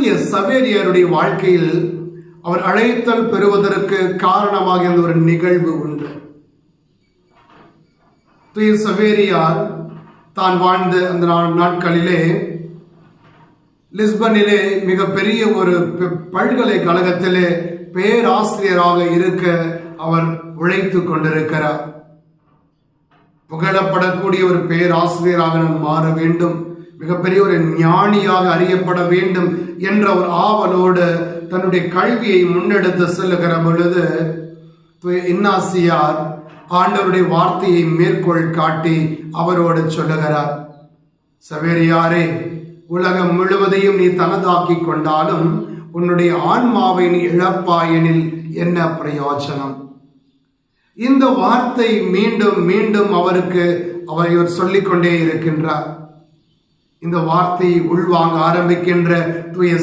தூய சவேரியாருடைய வாழ்க்கையில் அவர் அழைத்தல் பெறுவதற்கு காரணமாக இருந்த ஒரு நிகழ்வு உண்டு. தூய சவேரியார் தான் வாழ்ந்த அந்த நாட்களிலே லிஸ்பனிலே மிகப்பெரிய ஒரு பல்கலைக்கழகத்திலே பேராசிரியராக இருக்க அவர் உழைத்து கொண்டிருக்கிறார். புகழப்படக்கூடிய ஒரு பேராசிரியராக நான் மாற வேண்டும், மிகப்பெரிய ஒரு ஞானியாக அறியப்பட வேண்டும் என்ற ஒரு ஆவலோடு தன்னுடைய கல்வியை முன்னெடுத்து செல்லுகிற பொழுது இன்னாசியார் ஆண்டவருடைய வார்த்தையை மேற்கோள் காட்டி அவரோடு சொல்லுகிறார், சவேரியாரே, உலகம் முழுவதையும் நீ தனதாக்கி கொண்டாலும் உன்னுடைய ஆன்மாவை நீ இழப்பாயெனில் என்ன பிரயோஜனம்? இந்த வார்த்தை மீண்டும் மீண்டும் அவருக்கு இவர் சொல்லிக்கொண்டே இருக்கின்றார். இந்த வார்த்தையை உள்வாங்க ஆரம்பிக்கின்ற தூய